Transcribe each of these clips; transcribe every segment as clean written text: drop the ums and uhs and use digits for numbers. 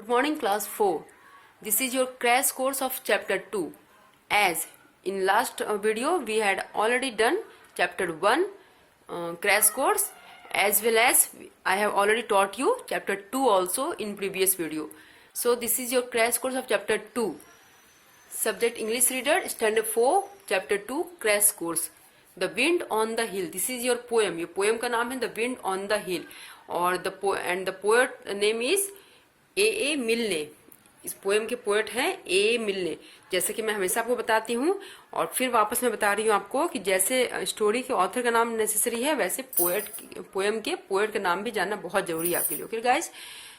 Good morning, class 4. This is your crash course of chapter 2. As in last video we had already done chapter 1 crash course, as well as I have already taught you chapter 2 also in previous video. So this is your crash course of chapter 2. Subject English Reader, standard 4, chapter 2 crash course. The Wind on the Hill. This is your poem. ये poem का नाम है The Wind on the Hill और the poet name is A. मिलने. इस poem के poet हैं A. मिलने. जैसे कि मैं हमेशा आपको बताती हूँ और फिर वापस मैं बता रही हूँ आपको कि जैसे स्टोरी के ऑथर का नाम नेसेसरी है, वैसे पोएम के पोएट का नाम भी जानना बहुत जरूरी है आपके लिए. Okay guys,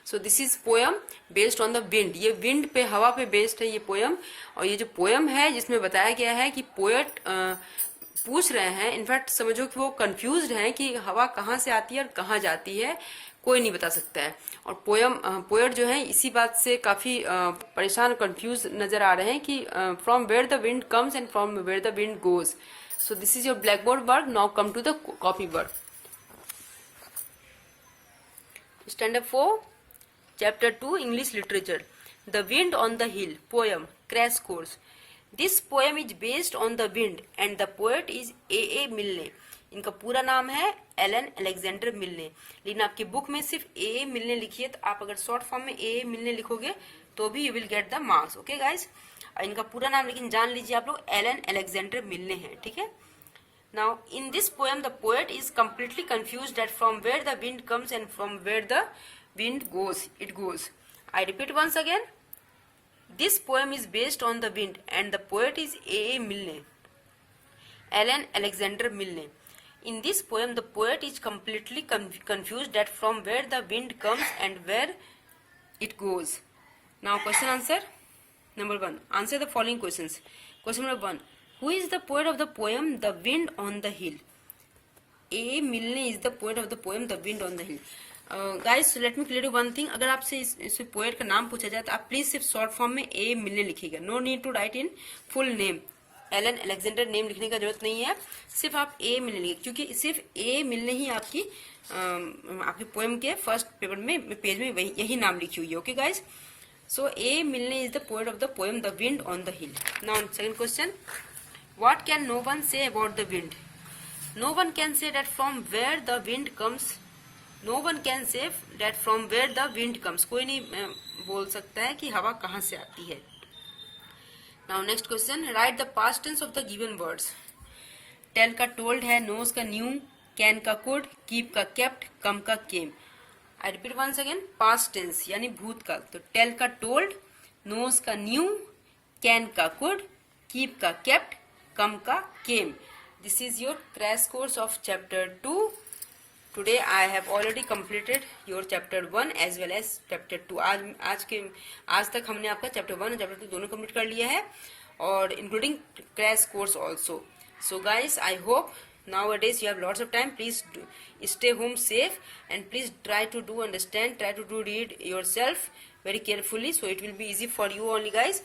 so this is poem based on the wind. ये विंड पे, हवा पे बेस्ड है ये पोएम. और ये जो पोएम है जिसमें बताया गया है कि पोएट पूछ रहे हैं, इनफैक्ट समझो कि वो कंफ्यूज्ड हैं कि हवा कहाँ से आती है और कहाँ जाती है, कोई नहीं बता सकता है. और पोएट जो है इसी बात से काफी परेशान, कंफ्यूज नजर आ रहे हैं कि from where the wind comes and from where the wind goes. So this is your black board work. Now come to the copy work. Standard 4 chapter 2 English literature. The wind on the hill poem crash course. This poem is based on the wind and the poet is A. Milne. इनका पूरा नाम है Elon Alexander मिलने, लेकिन आपकी book में सिर्फ ए मिलने लिखी है, तो आप अगर शॉर्ट फॉर्म में ए मिलने लिखोगे तो भी you will get the marks. Okay guys, इनका पूरा नाम लेकिन जान लीजिए आप लोग, एलन अलेक्जेंडर मिलने हैं. ठीक है. Now in this poem the poet is completely confused that from where the wind comes and from where the wind goes. It goes. I repeat once again. This poem is based on the wind and the poet is A. Milne, Alan Alexander Milne. In this poem, the poet is completely confused that from where the wind comes and where it goes. Now, question answer. Number 1. Answer the following questions. Question number 1. Who is the poet of the poem The Wind on the Hill? A. Milne is the poet of the poem The Wind on the Hill. Guys, so let me clear you one thing. अगर आपसे इस poet का नाम पूछा जाए तो आप please सिर्फ शॉर्ट फॉर्म में ए मिलने लिखिएगा. No need to write in full name. Alan Alexander name लिखने का जरूरत नहीं है, सिर्फ आप ए मिलने लिखिए, क्योंकि सिर्फ ए मिलने ही आपकी पोएम के फर्स्ट पेपर में पेज में यही नाम लिखी हुई है. Okay guys, so A Milne is the poet of the poem the wind on the hill. Now second question. What can no one say about the wind? No one can say that from where the wind comes. No one can say that from where the wind comes. कोई नहीं बोल सकता है कि हवा कहाँ से आती है. Now next question. Write the past tense of the given words. Tell का told है, knows का knew, can का could, keep का kept, come का came. I repeat once again. Past tense यानी भूतकाल. तो tell का told, knows का knew, can का could, keep का kept, come का came. This is your crash course of chapter 2. Today I have already completed your chapter 1 as well as chapter 2. आज तक हमने आपका chapter 1 और chapter 2 दोनों कंप्लीट कर लिया है, और including crash course also. So guys, I hope nowadays you have lots of time. Please stay home safe and please try to do understand, try to do read yourself very carefully, so it will be easy for you only guys.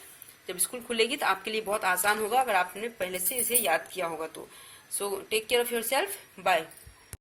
जब school खुलेगी तो आपके लिए बहुत आसान होगा अगर आपने पहले से इसे याद किया होगा तो. So take care of yourself. Bye.